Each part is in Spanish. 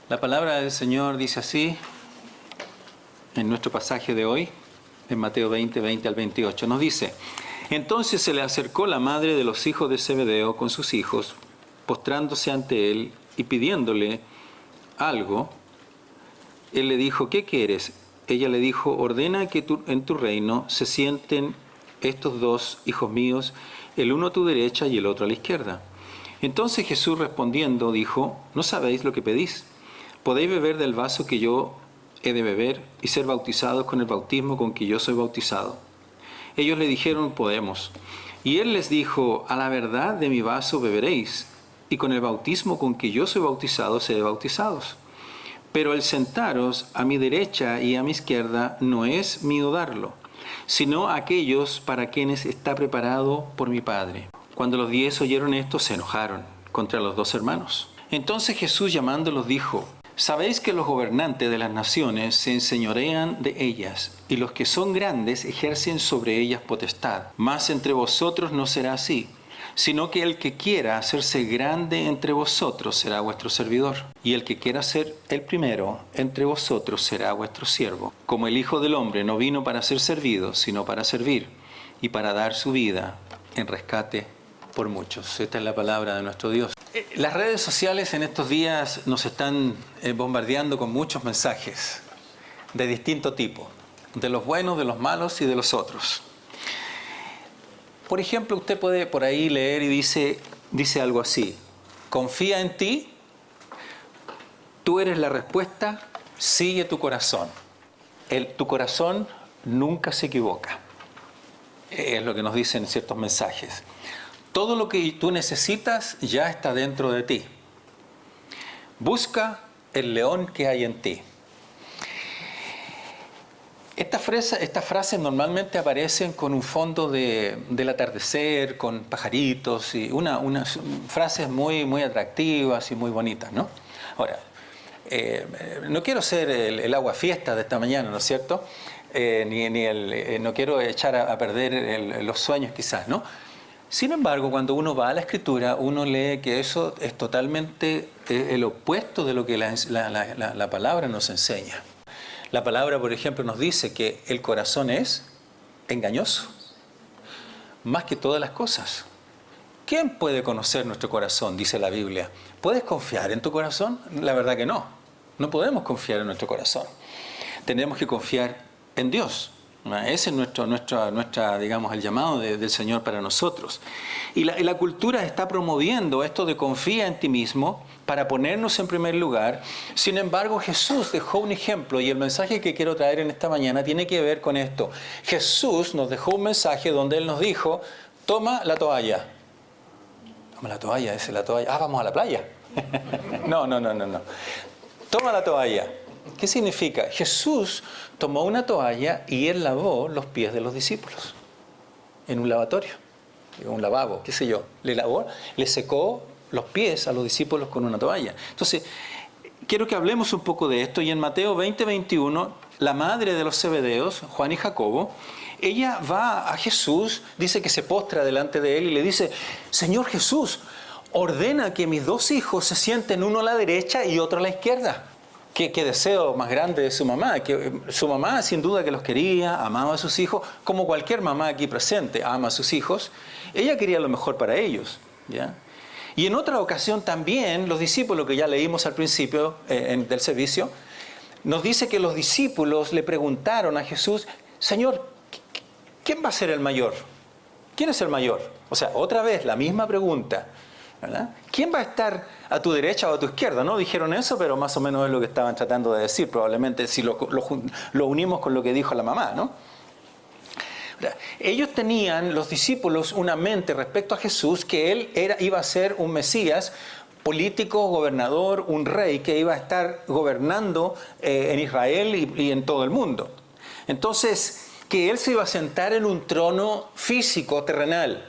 La palabra del Señor dice así, en nuestro pasaje de hoy, en Mateo 20, 20 al 28, nos dice: Entonces se le acercó la madre de los hijos de Zebedeo con sus hijos, postrándose ante él y pidiéndole algo. Él le dijo: ¿qué quieres? Ella le dijo: ordena que en tu reino se sienten estos dos hijos míos, el uno a tu derecha y el otro a la izquierda. Entonces Jesús respondiendo dijo: ¿no sabéis lo que pedís? ¿Podéis beber del vaso que yo he de beber y ser bautizados con el bautismo con que yo soy bautizado? Ellos le dijeron: podemos. Y él les dijo: a la verdad de mi vaso beberéis, y con el bautismo con que yo soy bautizado seré bautizados. Pero el sentaros a mi derecha y a mi izquierda no es mío darlo, sino a aquellos para quienes está preparado por mi Padre. Cuando los 10 oyeron esto, se enojaron contra los dos hermanos. Entonces Jesús, llamándolos, dijo: sabéis que los gobernantes de las naciones se enseñorean de ellas, y los que son grandes ejercen sobre ellas potestad. Mas entre vosotros no será así, sino que el que quiera hacerse grande entre vosotros será vuestro servidor, y el que quiera ser el primero entre vosotros será vuestro siervo. Como el Hijo del Hombre no vino para ser servido, sino para servir, y para dar su vida en rescate por muchos. Esta es la palabra de nuestro Dios. Las redes sociales en estos días nos están bombardeando con muchos mensajes de distinto tipo, de los buenos, de los malos y de los otros. Por ejemplo, usted puede por ahí leer y dice algo así: confía en ti, tú eres la respuesta, sigue tu corazón. Tu corazón nunca se equivoca. Es lo que nos dicen ciertos mensajes. Todo lo que tú necesitas ya está dentro de ti. Busca el león que hay en ti. Estas frases normalmente aparecen con un fondo del atardecer, con pajaritos, y unas frases muy, muy atractivas y muy bonitas, ¿no? Ahora, no quiero ser el aguafiestas de esta mañana, ¿no es cierto? No quiero echar a perder los sueños quizás, ¿no? Sin embargo, cuando uno va a la Escritura, uno lee que eso es totalmente el opuesto de lo que la palabra nos enseña. La palabra, por ejemplo, nos dice que el corazón es engañoso, más que todas las cosas. ¿Quién puede conocer nuestro corazón?, dice la Biblia. ¿Puedes confiar en tu corazón? La verdad que no. No podemos confiar en nuestro corazón. Tenemos que confiar en Dios. Ese es nuestra, digamos, el llamado del Señor para nosotros. Y la cultura está promoviendo esto de confía en ti mismo para ponernos en primer lugar. Sin embargo, Jesús dejó un ejemplo, y el mensaje que quiero traer en esta mañana tiene que ver con esto. Jesús nos dejó un mensaje donde Él nos dijo: toma la toalla. Toma la toalla, esa es la toalla. Vamos a la playa. No. Toma la toalla. ¿Qué significa? Jesús tomó una toalla y Él lavó los pies de los discípulos en un lavatorio, un lavabo, qué sé yo. Le secó los pies a los discípulos con una toalla. Entonces, quiero que hablemos un poco de esto. Y en Mateo 20, 21, la madre de los Zebedeos, Juan y Jacobo, ella va a Jesús, dice que se postra delante de Él y le dice: Señor Jesús, ordena que mis dos hijos se sienten uno a la derecha y otro a la izquierda. Qué deseo más grande de su mamá, que su mamá sin duda que los quería, amaba a sus hijos, como cualquier mamá aquí presente ama a sus hijos. Ella quería lo mejor para ellos, ¿ya? Y en otra ocasión también los discípulos, que ya leímos al principio del servicio, nos dice que los discípulos le preguntaron a Jesús: Señor, ¿quién va a ser el mayor? ¿Quién es el mayor? O sea, otra vez la misma pregunta, ¿verdad? ¿Quién va a estar a tu derecha o a tu izquierda? No dijeron eso, pero más o menos es lo que estaban tratando de decir, probablemente, si lo unimos con lo que dijo la mamá, ¿no? Ellos tenían, los discípulos, una mente respecto a Jesús, que Él iba a ser un Mesías político, gobernador, un rey que iba a estar gobernando en Israel y en todo el mundo. Entonces, que Él se iba a sentar en un trono físico, terrenal.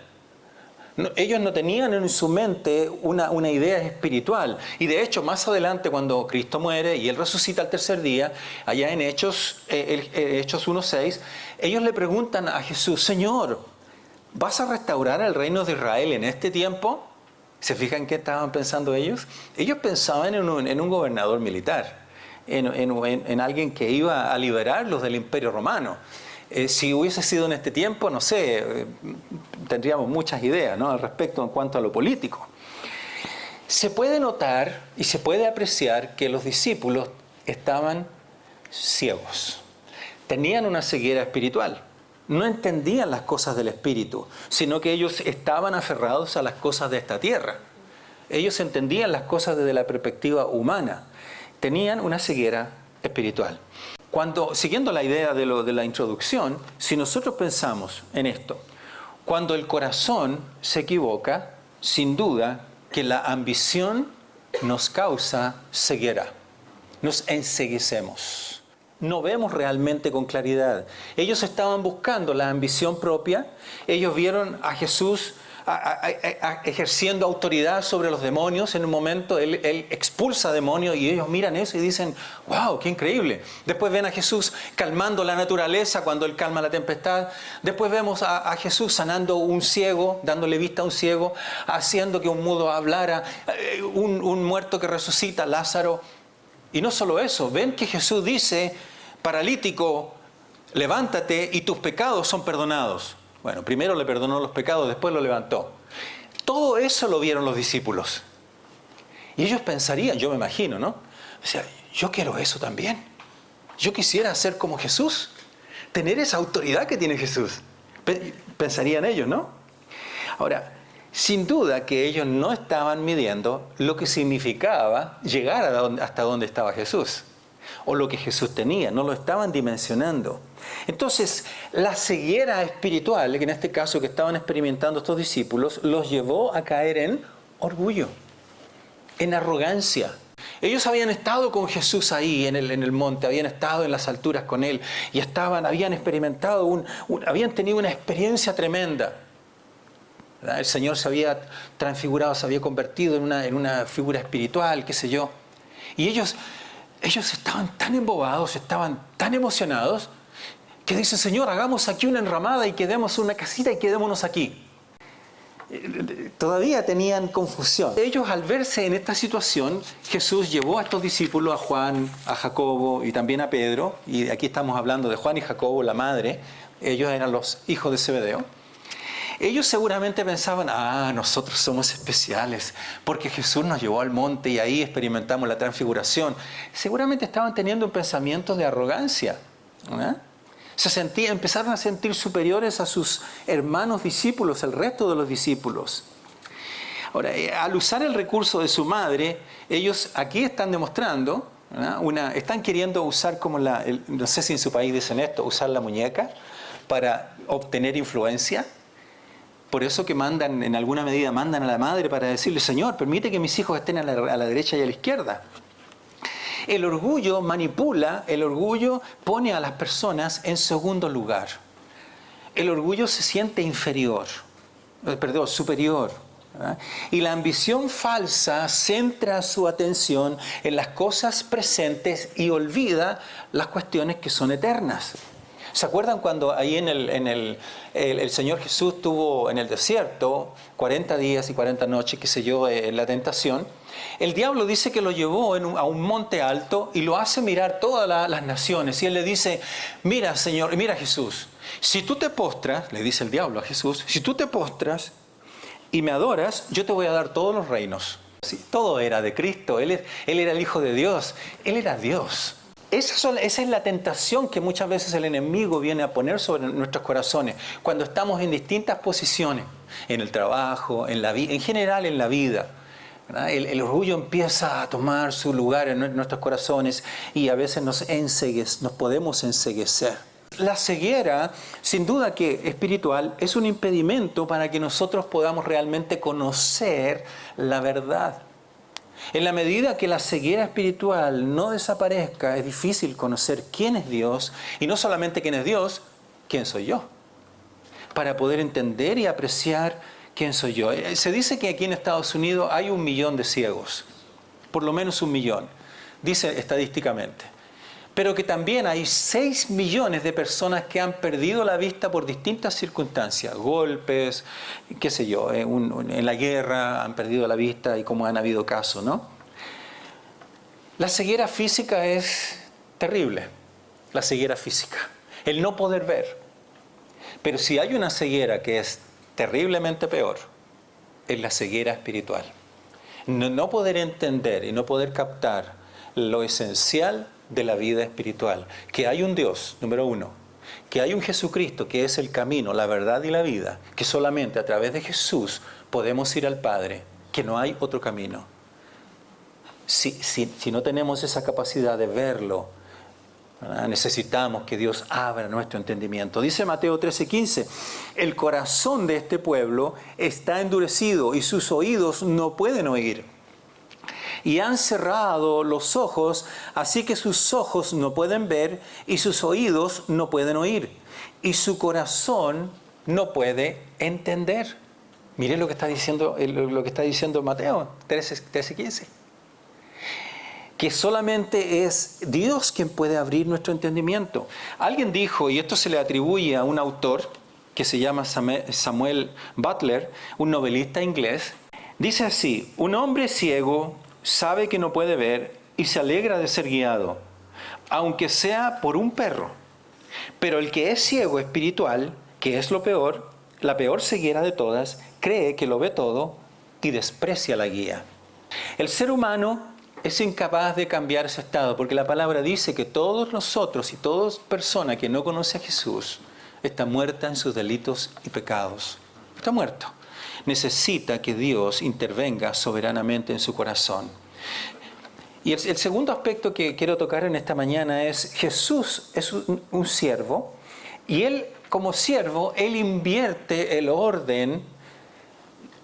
Ellos no tenían en su mente una idea espiritual. Y de hecho, más adelante, cuando Cristo muere y Él resucita al tercer día, allá en Hechos 1:6, ellos le preguntan a Jesús: Señor, ¿vas a restaurar el reino de Israel en este tiempo? ¿Se fijan qué estaban pensando ellos? Ellos pensaban en un gobernador militar, en alguien que iba a liberarlos del Imperio Romano. Si hubiese sido en este tiempo, no sé, tendríamos muchas ideas, ¿no?, al respecto en cuanto a lo político. Se puede notar y se puede apreciar que los discípulos estaban ciegos. Tenían una ceguera espiritual. No entendían las cosas del Espíritu, sino que ellos estaban aferrados a las cosas de esta tierra. Ellos entendían las cosas desde la perspectiva humana. Tenían una ceguera espiritual. Siguiendo la idea de la introducción, si nosotros pensamos en esto, cuando el corazón se equivoca, sin duda que la ambición nos causa ceguera. Nos enceguecemos. No vemos realmente con claridad. Ellos estaban buscando la ambición propia. Ellos vieron a Jesús ejerciendo autoridad sobre los demonios. En un momento Él expulsa demonios y ellos miran eso y dicen, wow, qué increíble. Después ven a Jesús calmando la naturaleza cuando Él calma la tempestad. Después vemos a Jesús sanando un ciego, dándole vista a un ciego, haciendo que un mudo hablara, un muerto que resucita, Lázaro. Y no solo eso, ven que Jesús dice, paralítico, levántate y tus pecados son perdonados. Bueno, primero le perdonó los pecados, después lo levantó. Todo eso lo vieron los discípulos. Y ellos pensarían, yo me imagino, ¿no? O sea, yo quiero eso también. Yo quisiera ser como Jesús, tener esa autoridad que tiene Jesús. Pensarían ellos, ¿no? Ahora, sin duda que ellos no estaban midiendo lo que significaba llegar hasta donde estaba Jesús, o lo que Jesús tenía, no lo estaban dimensionando. Entonces, la ceguera espiritual, que en este caso que estaban experimentando estos discípulos, los llevó a caer en orgullo, en arrogancia. Ellos habían estado con Jesús ahí en el monte, habían estado en las alturas con Él, y habían experimentado, habían tenido una experiencia tremenda. El Señor se había transfigurado, se había convertido en una figura espiritual, qué sé yo. Y ellos estaban tan embobados, estaban tan emocionados, que dicen, Señor, hagamos aquí una enramada y quedemos una casita y quedémonos aquí. Todavía tenían confusión. Ellos, al verse en esta situación, Jesús llevó a estos discípulos, a Juan, a Jacobo y también a Pedro, y aquí estamos hablando de Juan y Jacobo, la madre, ellos eran los hijos de Zebedeo. Ellos seguramente pensaban, nosotros somos especiales, porque Jesús nos llevó al monte y ahí experimentamos la transfiguración. Seguramente estaban teniendo un pensamiento de arrogancia, ¿no? Empezaron a sentir superiores a sus hermanos discípulos, el resto de los discípulos. Ahora, al usar el recurso de su madre, ellos aquí están demostrando, ¿no?, están queriendo usar como no sé si en su país dicen esto, usar la muñeca para obtener influencia. Por eso que en alguna medida mandan a la madre para decirle, Señor, permite que mis hijos estén a la derecha y a la izquierda. El orgullo manipula, el orgullo pone a las personas en segundo lugar. El orgullo se siente superior. ¿Verdad? Y la ambición falsa centra su atención en las cosas presentes y olvida las cuestiones que son eternas. ¿Se acuerdan cuando ahí el Señor Jesús estuvo en el desierto 40 días y 40 noches, qué sé yo, en la tentación? El diablo dice que lo llevó a un monte alto y lo hace mirar todas las naciones. Y él le dice, mira Señor, mira Jesús, si tú te postras, le dice el diablo a Jesús, si tú te postras y me adoras, yo te voy a dar todos los reinos. Sí, todo era de Cristo, Él era el Hijo de Dios, Él era Dios. Esa es la tentación que muchas veces el enemigo viene a poner sobre nuestros corazones cuando estamos en distintas posiciones, en el trabajo, en general en la vida. El orgullo empieza a tomar su lugar en nuestros corazones y a veces nos podemos enceguecer. La ceguera, sin duda que espiritual, es un impedimento para que nosotros podamos realmente conocer la verdad. En la medida que la ceguera espiritual no desaparezca, es difícil conocer quién es Dios, y no solamente quién es Dios, quién soy yo, para poder entender y apreciar quién soy yo. Se dice que aquí en Estados Unidos hay 1 millón de ciegos, por lo menos 1 millón, dice estadísticamente. pero que también hay 6 millones de personas que han perdido la vista por distintas circunstancias, golpes, qué sé yo, en la guerra han perdido la vista y como han habido casos, ¿no? La ceguera física es terrible, la ceguera física, el no poder ver. Pero si hay una ceguera que es terriblemente peor, es la ceguera espiritual. No poder entender y no poder captar lo esencial de la vida espiritual. Que hay un Dios, número uno. Que hay un Jesucristo que es el camino, la verdad y la vida. Que solamente a través de Jesús podemos ir al Padre. Que no hay otro camino. Si no tenemos esa capacidad de verlo, ¿verdad? Necesitamos que Dios abra nuestro entendimiento. Dice Mateo 13:15, el corazón de este pueblo está endurecido y sus oídos no pueden oír. Y han cerrado los ojos, así que sus ojos no pueden ver y sus oídos no pueden oír. Y su corazón no puede entender. Mire lo que está diciendo Mateo 13:15. Que solamente es Dios quien puede abrir nuestro entendimiento. Alguien dijo, y esto se le atribuye a un autor que se llama Samuel Butler, un novelista inglés, dice así: un hombre ciego sabe que no puede ver y se alegra de ser guiado, aunque sea por un perro. Pero el que es ciego espiritual, que es lo peor, la peor ceguera de todas, cree que lo ve todo y desprecia la guía. El ser humano es incapaz de cambiar ese estado, porque la palabra dice que todos nosotros y toda persona que no conoce a Jesús está muerta en sus delitos y pecados. Está muerto. Necesita que Dios intervenga soberanamente en su corazón. Y el segundo aspecto que quiero tocar en esta mañana es: Jesús es un siervo, y Él, como siervo, Él invierte el orden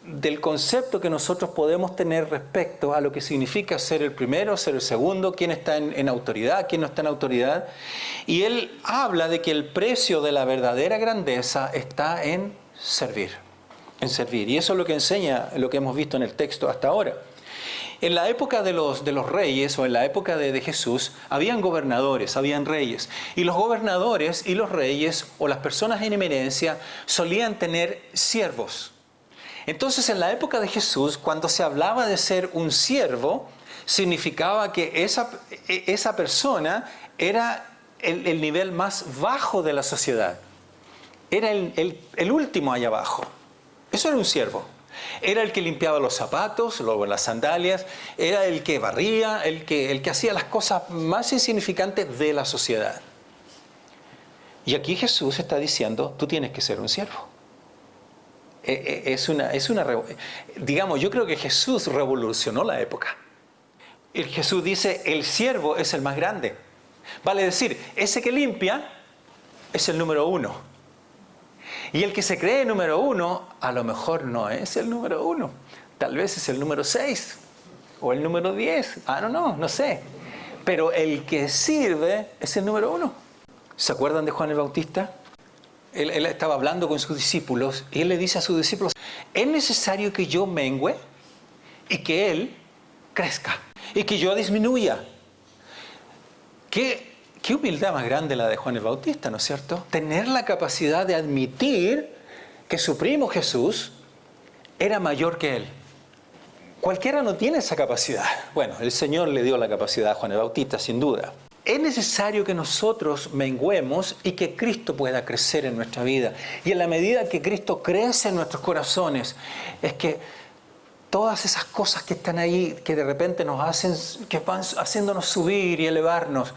del concepto que nosotros podemos tener respecto a lo que significa ser el primero, ser el segundo, quién está en autoridad, quién no está en autoridad. Y Él habla de que el precio de la verdadera grandeza está en servir. En servir. Y eso es lo que enseña lo que hemos visto en el texto hasta ahora. En la época de los reyes, o en la época de Jesús, habían gobernadores, habían reyes. Y los gobernadores y los reyes, o las personas en eminencia, solían tener siervos. Entonces, en la época de Jesús, cuando se hablaba de ser un siervo, significaba que esa persona era el nivel más bajo de la sociedad. Era el último allá abajo. Eso era un siervo. Era el que limpiaba los zapatos, luego las sandalias, era el que barría, el que hacía las cosas más insignificantes de la sociedad. Y aquí Jesús está diciendo, tú tienes que ser un siervo. Digamos, yo creo que Jesús revolucionó la época. Jesús dice, el siervo es el más grande. Vale decir, ese que limpia es el número uno. Y el que se cree número uno, a lo mejor no es el número uno. Tal vez es el número 6 o el número 10. No sé. Pero el que sirve es el número uno. ¿Se acuerdan de Juan el Bautista? Él estaba hablando con sus discípulos y él le dice a sus discípulos, es necesario que yo mengüe y que él crezca y que yo disminuya. ¿Qué humildad más grande la de Juan el Bautista, ¿no es cierto? Tener la capacidad de admitir que su primo Jesús era mayor que él. Cualquiera no tiene esa capacidad. Bueno, el Señor le dio la capacidad a Juan el Bautista, sin duda. Es necesario que nosotros menguemos y que Cristo pueda crecer en nuestra vida. Y en la medida que Cristo crece en nuestros corazones, es que todas esas cosas que están ahí, que de repente que van haciéndonos subir y elevarnos,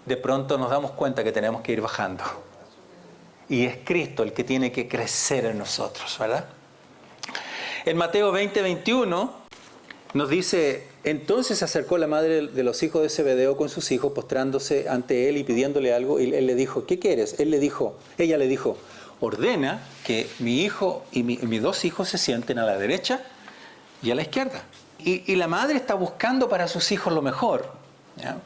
de pronto nos damos cuenta que tenemos que ir bajando. Y es Cristo el que tiene que crecer en nosotros, ¿verdad? En Mateo 20:21 nos dice, entonces se acercó la madre de los hijos de Zebedeo con sus hijos, postrándose ante él y pidiéndole algo, y él le dijo, ¿qué quieres? Ella le dijo, ordena que mi hijo y mis 2 hijos se sienten a la derecha y a la izquierda. Y la madre está buscando para sus hijos lo mejor, ¿ya?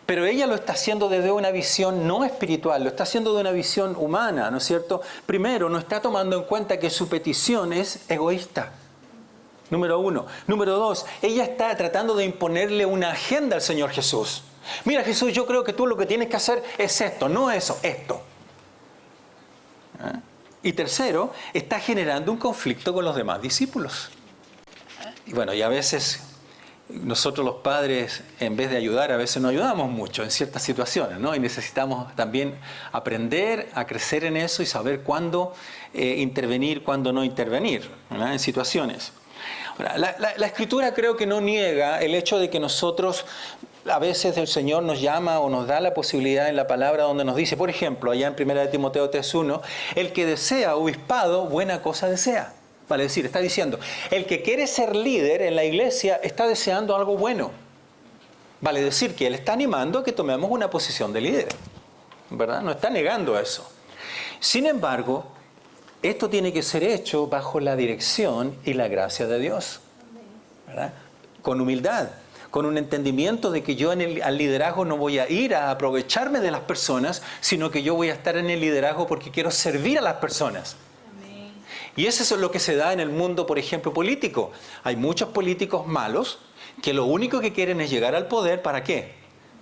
Pero ella lo está haciendo desde una visión no espiritual, lo está haciendo de una visión humana, ¿no es cierto? Primero, no está tomando en cuenta que su petición es egoísta. Número 1. Número 2, ella está tratando de imponerle una agenda al Señor Jesús. Mira, Jesús, yo creo que tú lo que tienes que hacer es esto, no eso, esto. ¿Ah? Y tercero, está generando un conflicto con los demás discípulos. Y bueno, y a veces nosotros los padres, en vez de ayudar, a veces no ayudamos mucho en ciertas situaciones, ¿no? Y necesitamos también aprender a crecer en eso y saber cuándo intervenir, cuándo no intervenir, ¿verdad? En situaciones. Ahora, la Escritura creo que no niega el hecho de que nosotros, a veces el Señor nos llama o nos da la posibilidad en la palabra donde nos dice, por ejemplo, allá en 1 Timoteo 3:1, el que desea obispado, buena cosa desea. Vale decir, está diciendo, el que quiere ser líder en la iglesia está deseando algo bueno. Vale decir que él está animando a que tomemos una posición de líder, ¿verdad? No está negando eso. Sin embargo, esto tiene que ser hecho bajo la dirección y la gracia de Dios, ¿verdad? Con humildad, con un entendimiento de que yo al liderazgo no voy a ir a aprovecharme de las personas, sino que yo voy a estar en el liderazgo porque quiero servir a las personas. Y eso es lo que se da en el mundo, por ejemplo, político. Hay muchos políticos malos que lo único que quieren es llegar al poder, ¿para qué?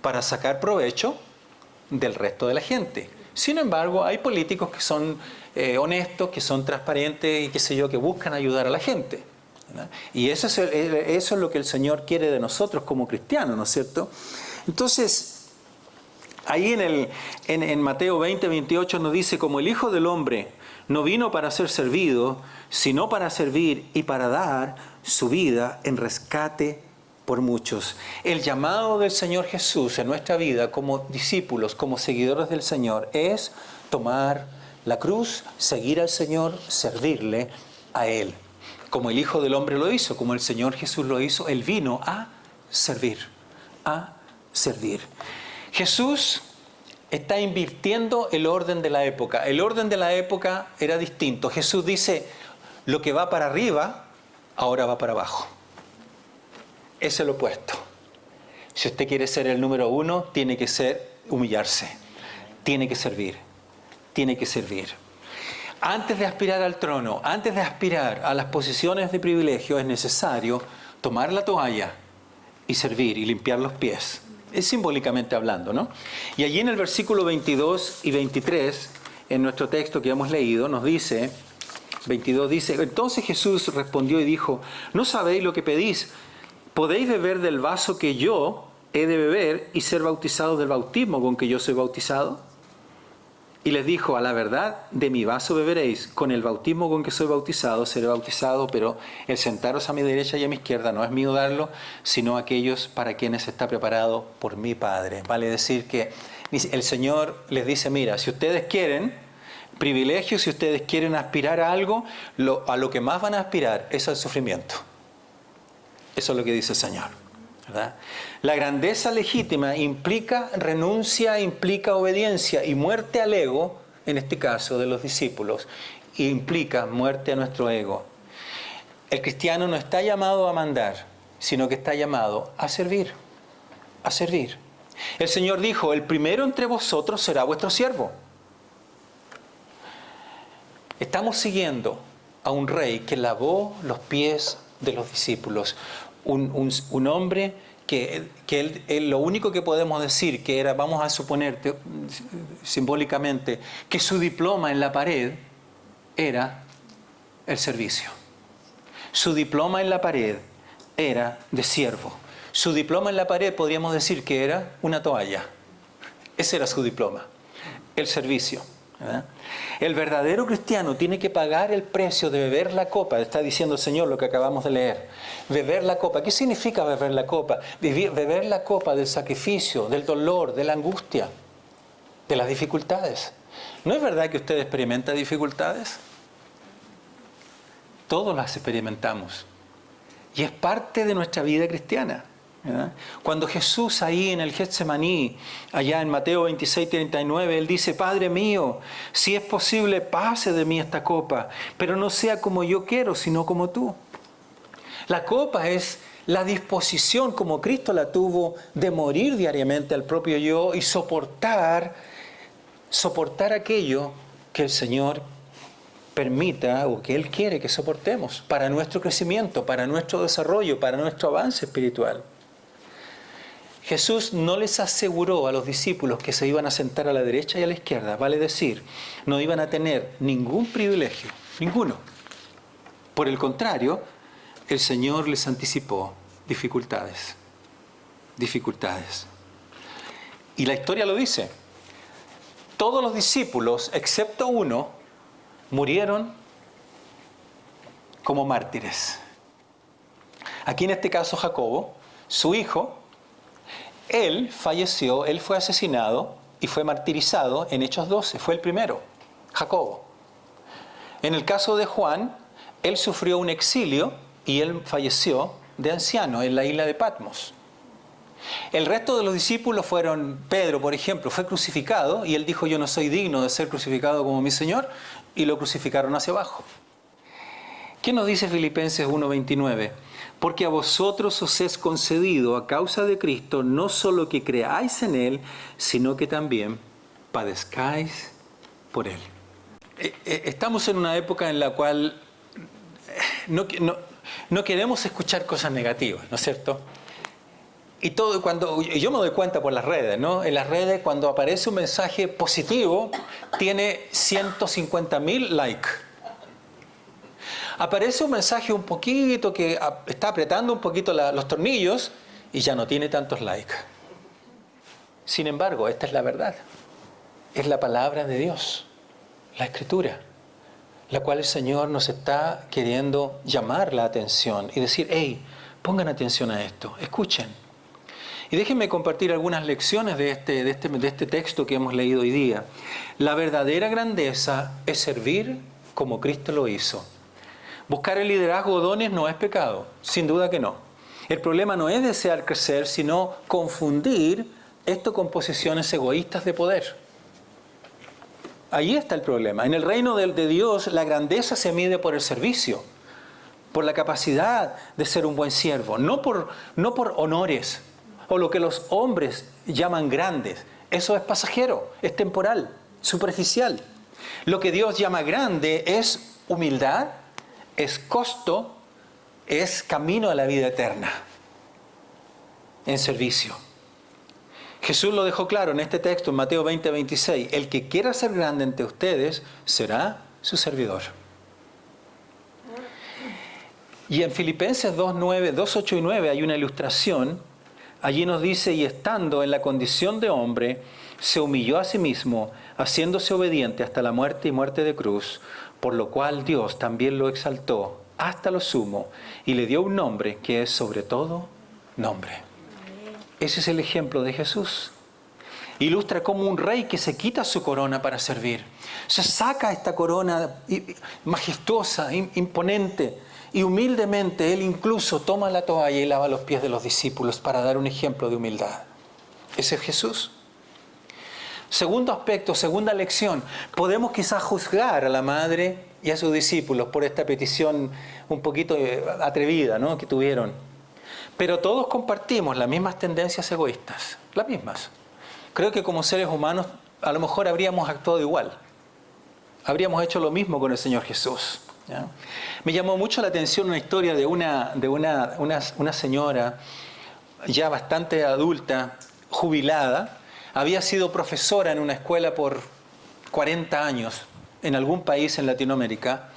Para sacar provecho del resto de la gente. Sin embargo, hay políticos que son honestos, que son transparentes y qué sé yo, que buscan ayudar a la gente, ¿verdad? Y eso es lo que el Señor quiere de nosotros como cristianos, ¿no es cierto? Entonces, ahí en Mateo 20:28 nos dice, como el Hijo del Hombre no vino para ser servido, sino para servir y para dar su vida en rescate por muchos. El llamado del Señor Jesús en nuestra vida como discípulos, como seguidores del Señor, es tomar la cruz, seguir al Señor, servirle a Él. Como el Hijo del Hombre lo hizo, como el Señor Jesús lo hizo, Él vino a servir, a servir. Jesús está invirtiendo el orden de la época. El orden de la época era distinto. Jesús dice, lo que va para arriba, ahora va para abajo. Es el opuesto. Si usted quiere ser el número uno, tiene que humillarse. Tiene que servir. Tiene que servir. Antes de aspirar al trono, antes de aspirar a las posiciones de privilegio, es necesario tomar la toalla y servir y limpiar los pies. Es simbólicamente hablando, ¿no? Y allí en el versículo 22 y 23, en nuestro texto que hemos leído, nos dice, 22 dice, entonces Jesús respondió y dijo, ¿no sabéis lo que pedís? ¿Podéis beber del vaso que yo he de beber y ser bautizados del bautismo con que yo soy bautizado? Y les dijo, a la verdad, de mi vaso beberéis, con el bautismo con que soy bautizado, seré bautizado, pero el sentaros a mi derecha y a mi izquierda no es mío darlo, sino aquellos para quienes está preparado por mi Padre. Vale decir que el Señor les dice, mira, si ustedes quieren privilegios, si ustedes quieren aspirar a algo, a lo que más van a aspirar es al sufrimiento. Eso es lo que dice el Señor, ¿verdad? La grandeza legítima implica renuncia, implica obediencia, y muerte al ego, en este caso de los discípulos, implica muerte a nuestro ego. El cristiano no está llamado a mandar, sino que está llamado a servir, a servir. El Señor dijo, el primero entre vosotros será vuestro siervo. Estamos siguiendo a un rey que lavó los pies de los discípulos, un hombre que él lo único que podemos decir que era, vamos a suponer simbólicamente, que su diploma en la pared era el servicio. Su diploma en la pared era de siervo. Su diploma en la pared podríamos decir que era una toalla. Ese era su diploma, el servicio, ¿verdad? El verdadero cristiano tiene que pagar el precio de beber la copa. Está diciendo el Señor lo que acabamos de leer. Beber la copa. ¿Qué significa beber la copa? Beber la copa del sacrificio, del dolor, de la angustia, de las dificultades. ¿No es verdad que usted experimenta dificultades? Todos las experimentamos. Y es parte de nuestra vida cristiana, ¿verdad? Cuando Jesús ahí en el Getsemaní, allá en Mateo 26:39, Él dice, Padre mío, si es posible, pase de mí esta copa, pero no sea como yo quiero, sino como tú. La copa es la disposición, como Cristo la tuvo, de morir diariamente al propio yo y soportar aquello que el Señor permita o que Él quiere que soportemos para nuestro crecimiento, para nuestro desarrollo, para nuestro avance espiritual. Jesús no les aseguró a los discípulos que se iban a sentar a la derecha y a la izquierda, vale decir, no iban a tener ningún privilegio, ninguno. Por el contrario, el Señor les anticipó dificultades. Y la historia lo dice. Todos los discípulos, excepto uno, murieron como mártires. Aquí en este caso Jacobo, su hijo, él falleció, él fue asesinado y fue martirizado en Hechos 12, fue el primero, Jacobo. En el caso de Juan, él sufrió un exilio y él falleció de anciano en la isla de Patmos. El resto de los discípulos fueron, Pedro por ejemplo, fue crucificado y él dijo: yo no soy digno de ser crucificado como mi Señor, y lo crucificaron hacia abajo. ¿Qué nos dice Filipenses 1:29? Porque a vosotros os es concedido a causa de Cristo no solo que creáis en Él, sino que también padezcáis por Él. Estamos en una época en la cual no queremos escuchar cosas negativas, ¿no es cierto? Y todo, yo me doy cuenta por las redes, ¿no? En las redes, cuando aparece un mensaje positivo, tiene 150.000 likes. Aparece un mensaje un poquito que está apretando un poquito los tornillos y ya no tiene tantos likes. Sin embargo, esta es la verdad. Es la palabra de Dios, la Escritura, la cual el Señor nos está queriendo llamar la atención y decir: hey, pongan atención a esto, escuchen. Y déjenme compartir algunas lecciones de este texto que hemos leído hoy día. La verdadera grandeza es servir como Cristo lo hizo. Buscar el liderazgo o dones no es pecado, sin duda que no. El problema no es desear crecer, sino confundir esto con posiciones egoístas de poder. Ahí está el problema. En el reino de Dios, la grandeza se mide por el servicio, por la capacidad de ser un buen siervo, no por honores o lo que los hombres llaman grandes. Eso es pasajero, es temporal, superficial. Lo que Dios llama grande es humildad, es costo, es camino a la vida eterna, en servicio. Jesús lo dejó claro en este texto, en Mateo 20:26. El que quiera ser grande entre ustedes será su servidor. Y en Filipenses 2:8 y 9 hay una ilustración. Allí nos dice: y estando en la condición de hombre, se humilló a sí mismo, haciéndose obediente hasta la muerte y muerte de cruz, por lo cual Dios también lo exaltó hasta lo sumo y le dio un nombre que es sobre todo nombre. Ese es el ejemplo de Jesús. Ilustra cómo un rey que se quita su corona para servir, se saca esta corona majestuosa, imponente, y humildemente él incluso toma la toalla y lava los pies de los discípulos para dar un ejemplo de humildad. Ese es Jesús. Segundo aspecto, segunda lección, podemos quizás juzgar a la madre y a sus discípulos por esta petición un poquito atrevida, ¿no?, que tuvieron. Pero todos compartimos las mismas tendencias egoístas, las mismas. Creo que como seres humanos a lo mejor habríamos actuado igual. Habríamos hecho lo mismo con el Señor Jesús, ¿ya? Me llamó mucho la atención una historia de una señora ya bastante adulta, jubilada. Había sido profesora en una escuela por 40 años en algún país en Latinoamérica.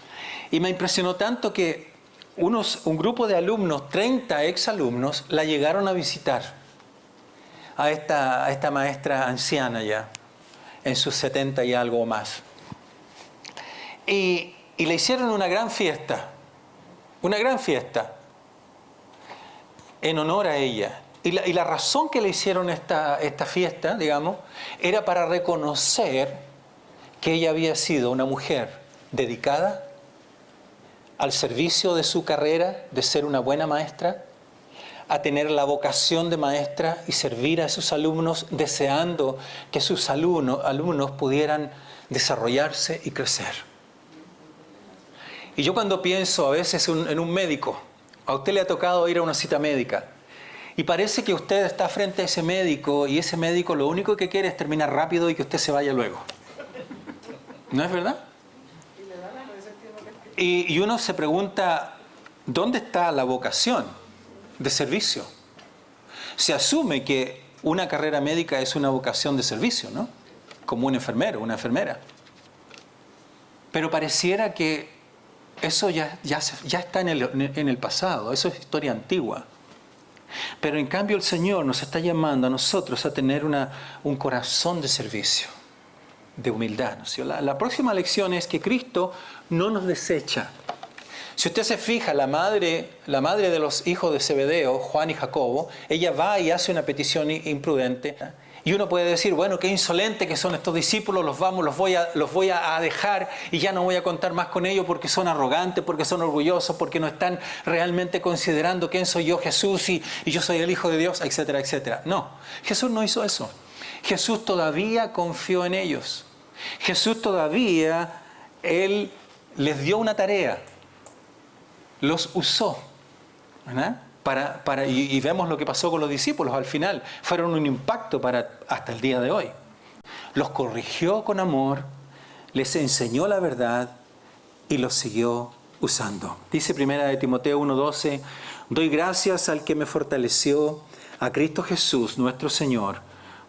Y me impresionó tanto que un grupo de alumnos, 30 exalumnos, la llegaron a visitar a esta maestra anciana ya, en sus 70 y algo más. Y le hicieron una gran fiesta en honor a ella. Y la razón que le hicieron esta fiesta, digamos, era para reconocer que ella había sido una mujer dedicada al servicio de su carrera, de ser una buena maestra, a tener la vocación de maestra y servir a sus alumnos, deseando que sus alumnos pudieran desarrollarse y crecer. Y yo cuando pienso a veces en un médico, a usted le ha tocado ir a una cita médica, y parece que usted está frente a ese médico y ese médico lo único que quiere es terminar rápido y que usted se vaya luego. ¿No es verdad? Y uno se pregunta, ¿dónde está la vocación de servicio? Se asume que una carrera médica es una vocación de servicio, ¿no? Como un enfermero, una enfermera. Pero pareciera que eso ya está en el pasado, eso es historia antigua. Pero en cambio el Señor nos está llamando a nosotros a tener un corazón de servicio, de humildad, ¿no? La próxima lección es que Cristo no nos desecha. Si usted se fija, la madre de los hijos de Zebedeo, Juan y Jacobo, ella va y hace una petición imprudente. Y uno puede decir, bueno, qué insolente que son estos discípulos, los voy a dejar y ya no voy a contar más con ellos porque son arrogantes, porque son orgullosos, porque no están realmente considerando quién soy yo, Jesús, y yo soy el Hijo de Dios, etcétera, etcétera. No, Jesús no hizo eso. Jesús todavía confió en ellos. Jesús todavía, Él les dio una tarea. Los usó, ¿verdad? Y vemos lo que pasó con los discípulos al final. Fueron un impacto hasta el día de hoy. Los corrigió con amor, les enseñó la verdad y los siguió usando. Dice 1 Timoteo 1:12, doy gracias al que me fortaleció, a Cristo Jesús nuestro Señor,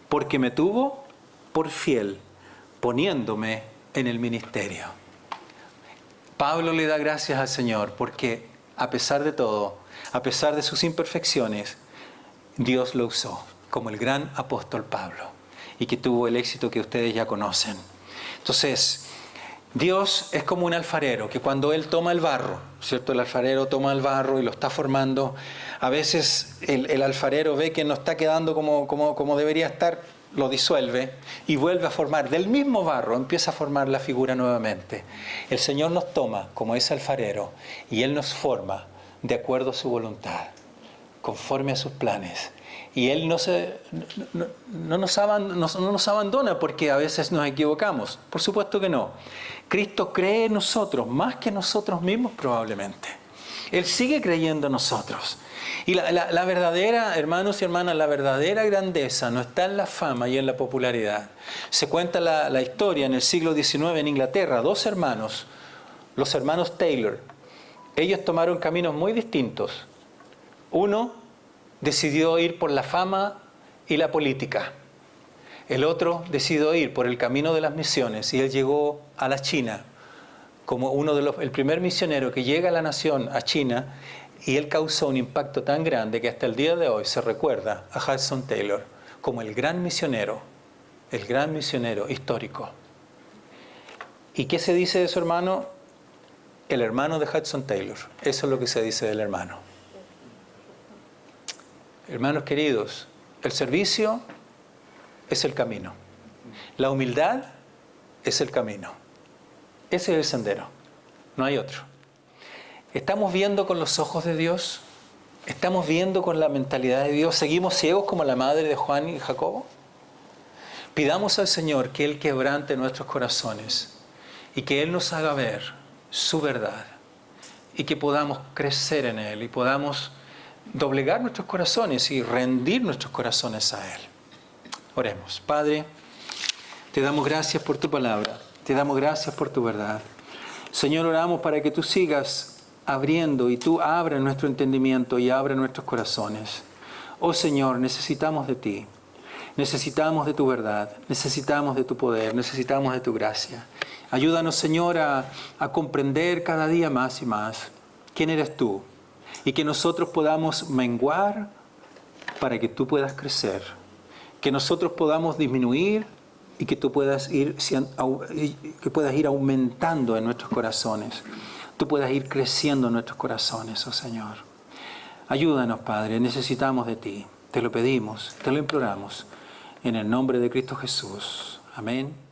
porque me tuvo por fiel, poniéndome en el ministerio. Pablo le da gracias al Señor porque a pesar de todo, a pesar de sus imperfecciones, Dios lo usó como el gran apóstol Pablo y que tuvo el éxito que ustedes ya conocen. Entonces, Dios es como un alfarero que cuando Él toma el barro, ¿cierto? El alfarero toma el barro y lo está formando. A veces el alfarero ve que no está quedando como debería estar, lo disuelve y vuelve a formar del mismo barro, empieza a formar la figura nuevamente. El Señor nos toma como ese alfarero y Él nos forma de acuerdo a su voluntad, conforme a sus planes. Y Él no nos abandona porque a veces nos equivocamos. Por supuesto que no. Cristo cree en nosotros más que nosotros mismos probablemente. Él sigue creyendo en nosotros. Y la verdadera, hermanos y hermanas, la verdadera grandeza no está en la fama y en la popularidad. Se cuenta la historia en el siglo XIX en Inglaterra, dos hermanos, los hermanos Taylor. Ellos tomaron caminos muy distintos. Uno decidió ir por la fama y la política. El otro decidió ir por el camino de las misiones y él llegó a la China como el primer misionero que llega a la nación, a China, y él causó un impacto tan grande que hasta el día de hoy se recuerda a Hudson Taylor como el gran misionero histórico. ¿Y qué se dice de su hermano? El hermano de Hudson Taylor. Eso es lo que se dice del hermano. Hermanos queridos, el servicio es el camino. La humildad es el camino. Ese es el sendero. No hay otro. ¿Estamos viendo con los ojos de Dios? ¿Estamos viendo con la mentalidad de Dios? ¿Seguimos ciegos como la madre de Juan y Jacobo? Pidamos al Señor que Él quebrante nuestros corazones y que Él nos haga ver su verdad y que podamos crecer en Él y podamos doblegar nuestros corazones y rendir nuestros corazones a Él. Oremos. Padre, te damos gracias por tu palabra, te damos gracias por tu verdad. Señor, oramos para que tú sigas abriendo y tú abras nuestro entendimiento y abras nuestros corazones. Oh Señor, necesitamos de ti, necesitamos de tu verdad, necesitamos de tu poder, necesitamos de tu gracia. Ayúdanos, Señor, a comprender cada día más y más quién eres tú y que nosotros podamos menguar para que tú puedas crecer, que nosotros podamos disminuir y que tú puedas ir aumentando en nuestros corazones. Tú puedas ir creciendo en nuestros corazones, oh Señor. Ayúdanos, Padre, necesitamos de ti. Te lo pedimos, te lo imploramos. En el nombre de Cristo Jesús. Amén.